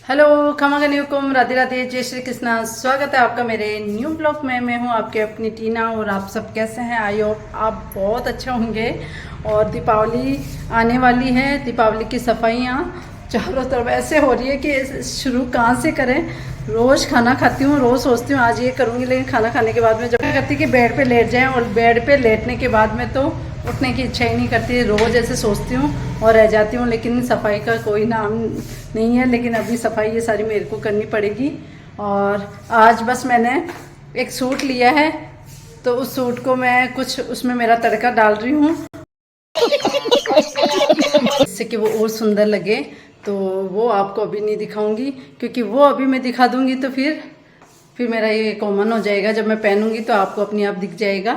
Hello खमागनियुकुम, Radhe Radhe, जय श्री कृष्णा। स्वागत है आपका मेरे न्यू ब्लॉग में। मैं हूँ आपके अपनी टीना और आप सब कैसे हैं? आई होप आप बहुत अच्छे होंगे। और दीपावली आने वाली है। दीपावली की सफाइयाँ चारों तरफ ऐसे हो रही है कि शुरू कहाँ से करें। रोज़ खाना खाती हूँ, रोज़ सोचती हूँ आज ये करूँगी, लेकिन खाना खाने के बाद में जब करती कि बेड पे लेट जाएं, और बेड पे लेटने के बाद में तो उठने की इच्छा ही नहीं करती। रोज़ ऐसे सोचती हूँ और रह जाती हूँ, लेकिन सफाई का कोई नाम नहीं है। लेकिन अभी सफाई ये सारी मेरे को करनी पड़ेगी। और आज बस मैंने एक सूट लिया है, तो उस सूट को मैं कुछ उसमें मेरा तड़का डाल रही हूँ जिससे कि वो और सुंदर लगे। तो वो आपको अभी नहीं दिखाऊंगी, क्योंकि वो अभी मैं दिखा दूंगी तो फिर मेरा ये कॉमन हो जाएगा। जब मैं पहनूंगी तो आपको अपने आप दिख जाएगा।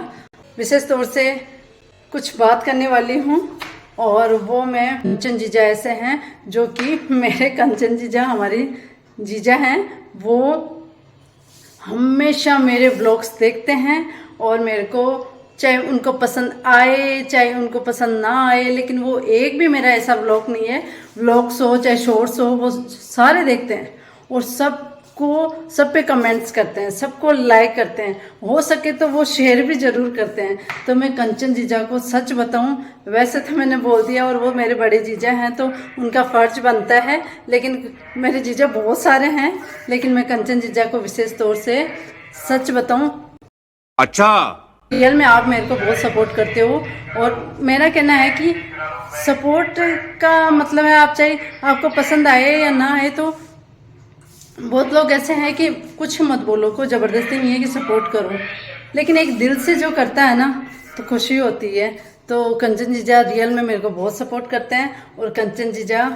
विशेष तौर से कुछ बात करने वाली हूँ, और वो मैं कंचन जीजा ऐसे हैं जो कि मेरे कंचन जीजा, हमारी जीजा हैं, वो हमेशा मेरे ब्लॉग्स देखते हैं। और मेरे को चाहे उनको पसंद आए चाहे उनको पसंद ना आए, लेकिन वो एक भी मेरा ऐसा ब्लॉग नहीं है, ब्लॉग्स हो चाहे शॉर्ट्स हो, वो सारे देखते हैं। और सब पे कमेंट्स करते हैं, सबको लाइक करते हैं, हो सके तो वो शेयर भी जरूर करते हैं। तो मैं कंचन जीजा को सच बताऊं, वैसे तो मैंने बोल दिया और वो मेरे बड़े जीजा हैं तो उनका फर्ज बनता है, लेकिन मेरे जीजा बहुत सारे हैं, लेकिन मैं कंचन जीजा को विशेष तौर से सच बताऊं, अच्छा रियल में आप मेरे को बहुत सपोर्ट करते हो। और मेरा कहना है कि सपोर्ट का मतलब है, आप चाहे आपको पसंद आए या ना आए, तो बहुत लोग ऐसे हैं कि कुछ मत बोलो, को ज़बरदस्ती नहीं है कि सपोर्ट करो, लेकिन एक दिल से जो करता है ना तो खुशी होती है। तो कंचन जीजा रियल में मेरे को बहुत सपोर्ट करते हैं, और कंचन जीजा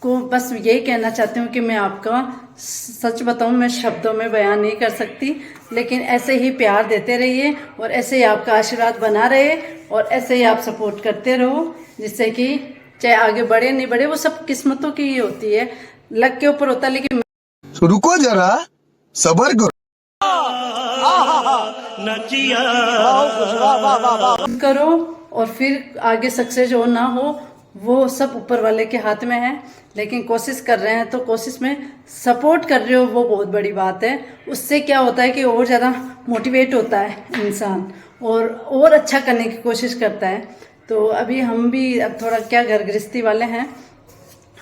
को बस यही कहना चाहती हूँ कि मैं आपका सच बताऊँ, मैं शब्दों में बयान नहीं कर सकती, लेकिन ऐसे ही प्यार देते रहिए और ऐसे ही आपका आशीर्वाद बना रहे, और ऐसे ही आप सपोर्ट करते रहो, जिससे कि चाहे आगे बढ़े नहीं बढ़े वो सब किस्मतों की ही होती है, लक के ऊपर होता है। लेकिन तो रुको जरा, सबर करो और फिर आगे सक्सेस हो ना हो वो सब ऊपर वाले के हाथ में है। लेकिन कोशिश कर रहे हैं तो कोशिश में सपोर्ट कर रहे हो, वो बहुत बड़ी बात है। उससे क्या होता है कि और ज़्यादा मोटिवेट होता है इंसान, और अच्छा करने की कोशिश करता है। तो अभी हम भी अब थोड़ा क्या घर गृहस्थी वाले हैं,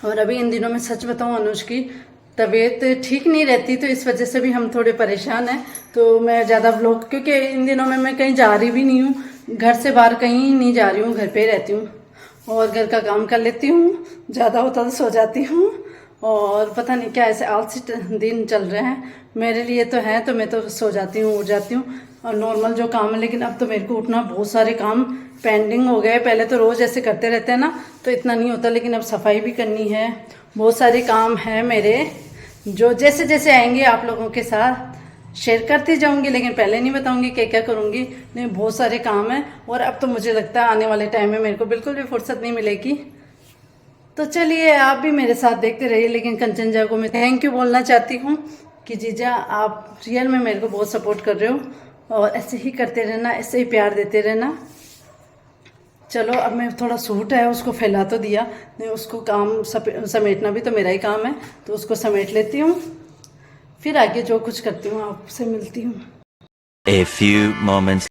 और अभी इन दिनों में सच बताऊं अनुज की तबीयत ठीक नहीं रहती, तो इस वजह से भी हम थोड़े परेशान हैं। तो मैं ज़्यादा व्लॉग, क्योंकि इन दिनों में मैं कहीं जा रही भी नहीं हूँ, घर से बाहर कहीं नहीं जा रही हूँ, घर पे रहती हूँ और घर का काम कर लेती हूँ। ज़्यादा होता तो सो जाती हूँ, और पता नहीं क्या ऐसे आलसी दिन चल रहे हैं मेरे लिए तो है। तो मैं तो सो जाती हूँ, उठ जाती हूँ, और नॉर्मल जो काम है। लेकिन अब तो मेरे को उठना, बहुत सारे काम पेंडिंग हो गए। पहले तो रोज़ ऐसे करते रहते हैं ना तो इतना नहीं होता, लेकिन अब सफाई भी करनी है, बहुत सारे काम हैं मेरे, जो जैसे जैसे आएंगे आप लोगों के साथ शेयर करती जाऊंगी, लेकिन पहले नहीं बताऊंगी क्या क्या करूंगी। लेकिन बहुत सारे काम हैं, और अब तो मुझे लगता है आने वाले टाइम में मेरे को बिल्कुल भी फुर्सत नहीं मिलेगी। तो चलिए आप भी मेरे साथ देखते रहिए। लेकिन कंचन जी को मैं थैंक यू बोलना चाहती हूँ कि जीजा आप रियल में मेरे को बहुत सपोर्ट कर रहे हो, और ऐसे ही करते रहना, ऐसे ही प्यार देते रहना। चलो अब मैं थोड़ा सूट है उसको फैला तो दिया, नहीं उसको काम समेटना भी तो मेरा ही काम है, तो उसको समेट लेती हूँ, फिर आगे जो कुछ करती हूँ आपसे मिलती हूँ। A few moments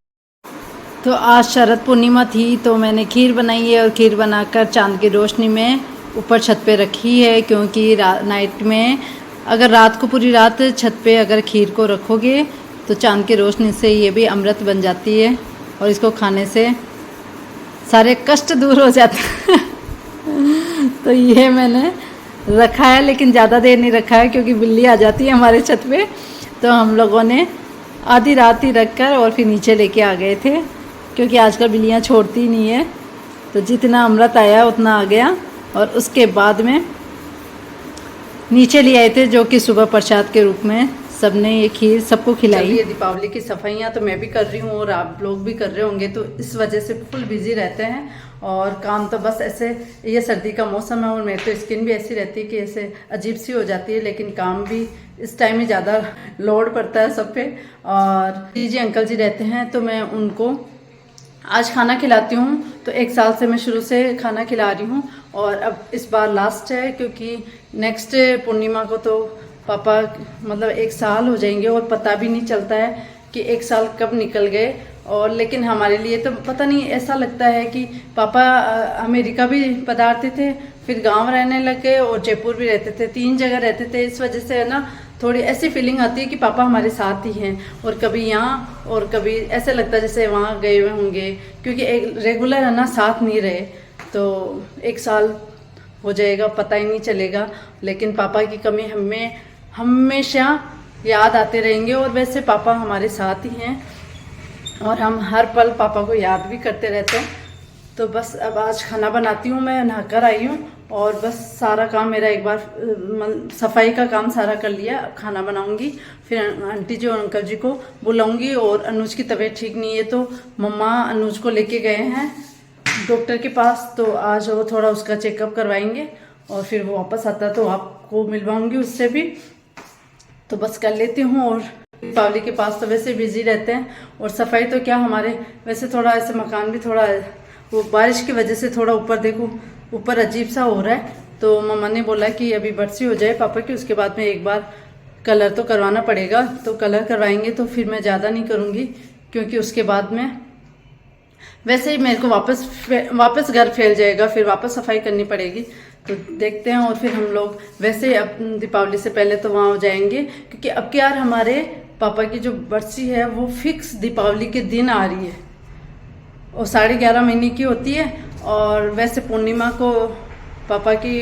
तो आज शरद पूर्णिमा थी, तो मैंने खीर बनाई है, और खीर बनाकर चांद की रोशनी में ऊपर छत पे रखी है। क्योंकि नाइट में अगर रात को पूरी रात छत पे अगर खीर को रखोगे तो चांद की रोशनी से ये भी अमृत बन जाती है, और इसको खाने से सारे कष्ट दूर हो जाते हैं। तो ये मैंने रखा है, लेकिन ज़्यादा देर नहीं रखा है क्योंकि बिल्ली आ जाती है हमारे छत पे। तो हम लोगों ने आधी रात ही रख कर और फिर नीचे लेके आ गए थे, क्योंकि आजकल बिल्लियाँ छोड़ती नहीं है। तो जितना अमृत आया उतना आ गया, और उसके बाद में नीचे ले आए थे, जो कि सुबह प्रसाद के रूप में सबने ये खीर सबको खिलाई। ये दीपावली की सफाइयाँ तो मैं भी कर रही हूँ और आप लोग भी कर रहे होंगे, तो इस वजह से फुल बिजी रहते हैं। और काम तो बस ऐसे, ये सर्दी का मौसम है और मेरी तो स्किन भी ऐसी रहती है कि ऐसे अजीब सी हो जाती है, लेकिन काम भी इस टाइम में ज़्यादा लोड पड़ता है सब पे। और जी अंकल जी रहते हैं, तो मैं उनको आज खाना खिलाती हूँ। तो 1 साल से मैं शुरू से खाना खिला रही हूँ और अब इस बार लास्ट है, क्योंकि नेक्स्ट पूर्णिमा को तो पापा मतलब 1 साल हो जाएंगे और पता भी नहीं चलता है कि 1 साल कब निकल गए। और लेकिन हमारे लिए तो पता नहीं, ऐसा लगता है कि पापा अमेरिका भी पधारते थे, फिर गांव रहने लग गए और जयपुर भी रहते थे, 3 जगह रहते थे। इस वजह से है ना थोड़ी ऐसी फीलिंग आती है कि पापा हमारे साथ ही हैं, और कभी यहाँ और कभी ऐसे लगता है जैसे वहाँ गए हुए होंगे, क्योंकि एक रेगुलर है ना साथ नहीं रहे। तो 1 साल हो जाएगा पता ही नहीं चलेगा, लेकिन पापा की कमी हमें हमेशा याद आते रहेंगे। और वैसे पापा हमारे साथ ही हैं और हम हर पल पापा को याद भी करते रहते हैं। तो बस अब आज खाना बनाती हूँ, मैं नहाकर आई हूँ और बस सारा काम मेरा एक बार सफाई का काम सारा कर लिया। अब खाना बनाऊंगी, फिर आंटी जी और अंकल जी को बुलाऊंगी। और अनुज की तबीयत ठीक नहीं है तो मम्मा अनुज को लेके गए हैं डॉक्टर के पास, तो आज वो थोड़ा उसका चेकअप करवाएंगे और फिर वो वापस आता है तो आपको मिलवाऊंगी उससे भी। तो बस कर लेती हूँ। और दीपावली के पास तो वैसे बिजी रहते हैं, और सफाई तो क्या हमारे वैसे थोड़ा ऐसे मकान भी थोड़ा वो बारिश की वजह से थोड़ा ऊपर देखो ऊपर अजीब सा हो रहा है। तो मम्मा ने बोला कि अभी बरसी हो जाए पापा की, उसके बाद में एक बार कलर तो करवाना पड़ेगा। तो कलर करवाएंगे तो फिर मैं ज़्यादा नहीं करूँगी, क्योंकि उसके बाद में वैसे ही मेरे को वापस घर फैल जाएगा, फिर वापस सफाई करनी पड़ेगी। तो देखते हैं। और फिर हम लोग वैसे अब दीपावली से पहले तो वहाँ हो जाएंगे, क्योंकि अब क्या यार हमारे पापा की जो बरसी है वो फिक्स दीपावली के दिन आ रही है, और 11.5 महीने की होती है। और वैसे पूर्णिमा को पापा की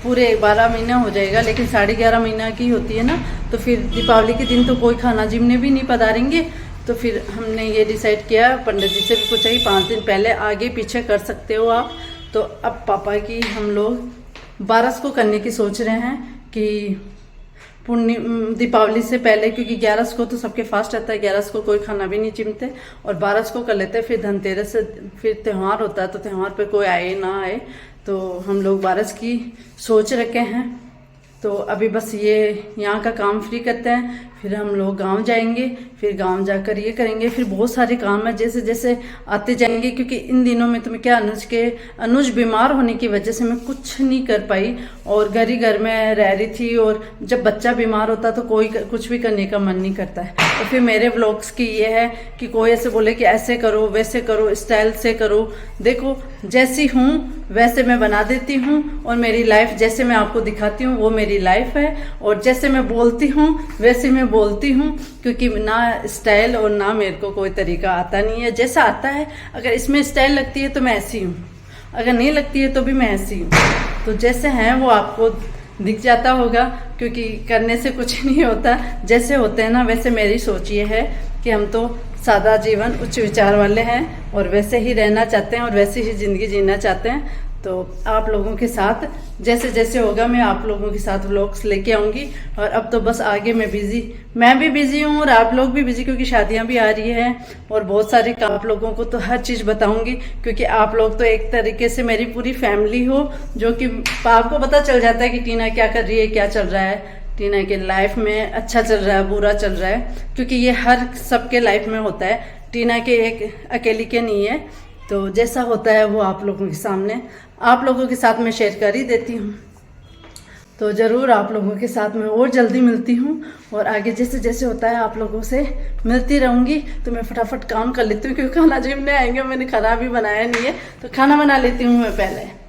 पूरे 12 महीना हो जाएगा, लेकिन 11.5 महीना की होती है ना, तो फिर दीपावली के दिन तो कोई खाना जिमने भी नहीं पधारेंगे। तो फिर हमने ये डिसाइड किया, पंडित जी से भी पूछा कि 5 दिन पहले आगे पीछे कर सकते हो आप। तो अब पापा की हम लोग 12 को करने की सोच रहे हैं कि दीपावली से पहले, क्योंकि 11 को तो सबके फास्ट रहता है, 11 को कोई खाना भी नहीं चिमते, और 12 को कर लेते हैं। फिर धनतेरस से फिर त्यौहार होता है, तो त्यौहार पे कोई आए ना आए, तो हम लोग 12 की सोच रखे हैं। तो अभी बस ये यहाँ का काम फ्री करते हैं, फिर हम लोग गांव जाएंगे, फिर गांव जाकर ये करेंगे। फिर बहुत सारे काम है जैसे जैसे आते जाएंगे, क्योंकि इन दिनों में तुम्हें क्या अनुज बीमार होने की वजह से मैं कुछ नहीं कर पाई, और घर ही घर में रह रही थी। और जब बच्चा बीमार होता तो कोई कुछ भी करने का मन नहीं करता है। तो फिर मेरे व्लॉग्स की ये है कि कोई ऐसे बोले कि ऐसे करो वैसे करो स्टाइल से करो, देखो जैसी हूँ वैसे मैं बना देती हूँ, और मेरी लाइफ जैसे मैं आपको दिखाती हूँ वो मेरी लाइफ है, और जैसे मैं बोलती हूँ वैसे मैं बोलती हूँ, क्योंकि ना स्टाइल और ना मेरे को कोई तरीका आता नहीं है। जैसा आता है, अगर इसमें स्टाइल लगती है तो मैं ऐसी हूँ, अगर नहीं लगती है तो भी मैं ऐसी हूँ। तो जैसे हैं वो आपको दिख जाता होगा, क्योंकि करने से कुछ नहीं होता, जैसे होते हैं ना वैसे। मेरी सोच ये है कि हम तो सादा जीवन उच्च विचार वाले हैं, और वैसे ही रहना चाहते हैं और वैसे ही ज़िंदगी जीना चाहते हैं। तो आप लोगों के साथ जैसे जैसे होगा मैं आप लोगों के साथ व्लॉग्स लेके आऊँगी। और अब तो बस आगे मैं भी बिज़ी हूँ और आप लोग भी बिज़ी, क्योंकि शादियाँ भी आ रही हैं और बहुत सारे काम। आप लोगों को तो हर चीज़ बताऊँगी, क्योंकि आप लोग तो एक तरीके से मेरी पूरी फैमिली हो, जो कि आपको पता चल जाता है कि टीना क्या कर रही है, क्या चल रहा है, टीना के लाइफ में अच्छा चल रहा है बुरा चल रहा है, क्योंकि ये हर सबके लाइफ में होता है, टीना के एक अकेली के नहीं है। तो जैसा होता है वो आप लोगों के सामने आप लोगों के साथ मैं शेयर कर ही देती हूँ। तो ज़रूर आप लोगों के साथ मैं और जल्दी मिलती हूँ, और आगे जैसे जैसे होता है आप लोगों से मिलती रहूँगी। तो मैं फटाफट काम कर लेती हूँ, क्योंकि खाना जिम नहीं आएंगे, मैंने खाना भी बनाया नहीं है, तो खाना बना लेती हूँ मैं पहले।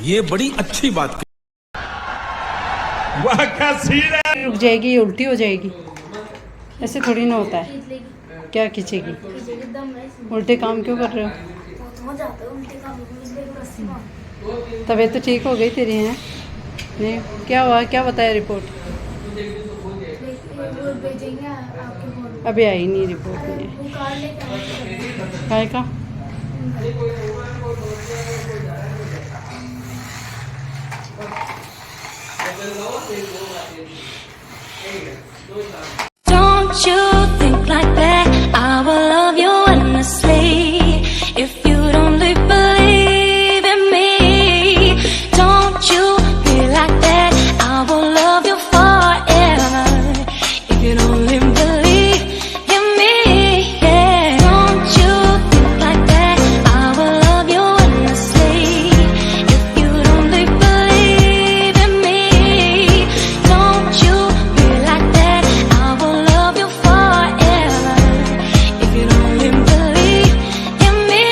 ये बड़ी अच्छी बात की। वाह क्या सीन है। रुक जाएगी, ये उल्टी हो जाएगी, ऐसे थोड़ी ना होता है। क्या खींचेगी? उल्टे काम क्यों कर रहे हो? तबीयत तो ठीक हो गई तेरी है? नहीं, क्या हुआ, क्या बताया रिपोर्ट? अभी आई नहीं रिपोर्ट में। काय का? Don't you think like that? I will love you endlessly. If you don't believe in me, don't you be like that? I will love you forever. If you don't believe in me, yeah. Don't you think like that? I will love you endlessly. If you don't believe in me, don't you be like that? I will love you forever. If you don't believe in me,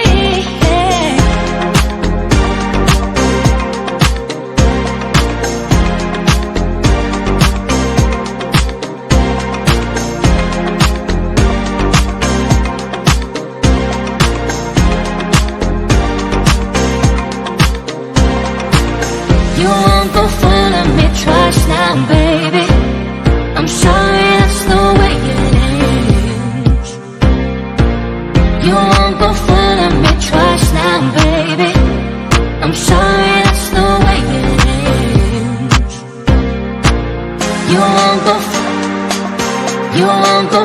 yeah. You won't go fooling me twice now, baby. I'm sorry, that's the way it is. You won't go fooling me twice now, baby. I'm sorry, that's the way it is. You won't go, you won't go,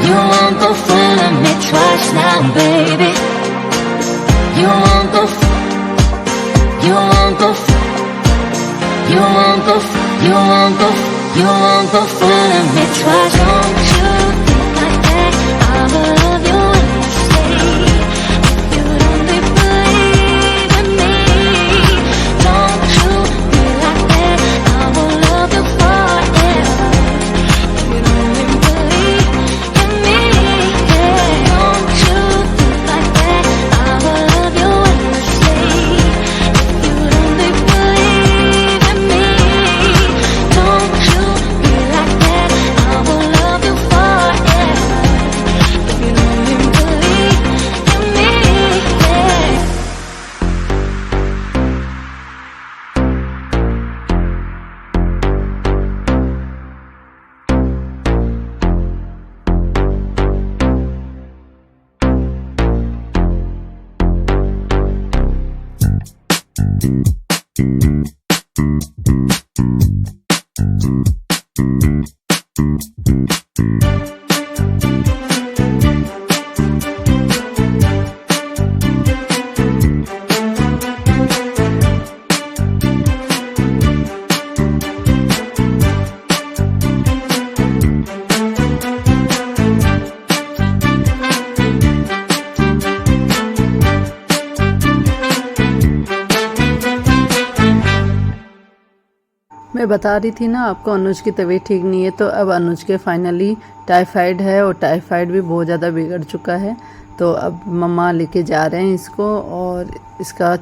you won't go fooling me twice now, baby. You won't go. You won't go, you won't go, you won't go, you won't go fooling me twice. Don't you think like that? I will love you endlessly. If you don't believe in me, don't you be like that? I will love you forever. If you don't believe in me, yeah. Don't you think like that? I will love you endlessly. मैं बता रही थी ना आपको, अनुज की तबीयत ठीक नहीं है, तो अब अनुज के फाइनली टाइफाइड है और टाइफाइड भी बहुत ज़्यादा बिगड़ चुका है। तो अब मम्मा लेके जा रहे हैं इसको, और इसका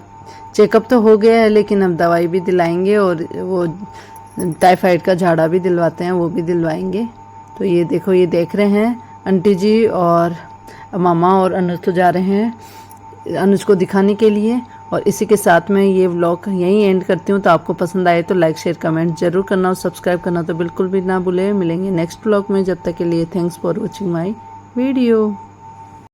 चेकअप तो हो गया है, लेकिन अब दवाई भी दिलाएंगे और वो टाइफाइड का झाड़ा भी दिलवाते हैं, वो भी दिलवाएंगे। तो ये देखो, ये देख रहे हैं आंटी जी और मामा और अनुज तो जा रहे हैं अनुज को दिखाने के लिए। और इसी के साथ में ये व्लॉग यहीं एंड करती हूँ। तो आपको पसंद आए तो लाइक शेयर कमेंट जरूर करना और सब्सक्राइब करना तो बिल्कुल भी ना भूलें। मिलेंगे नेक्स्ट व्लॉग में, जब तक के लिए thanks for watching my video.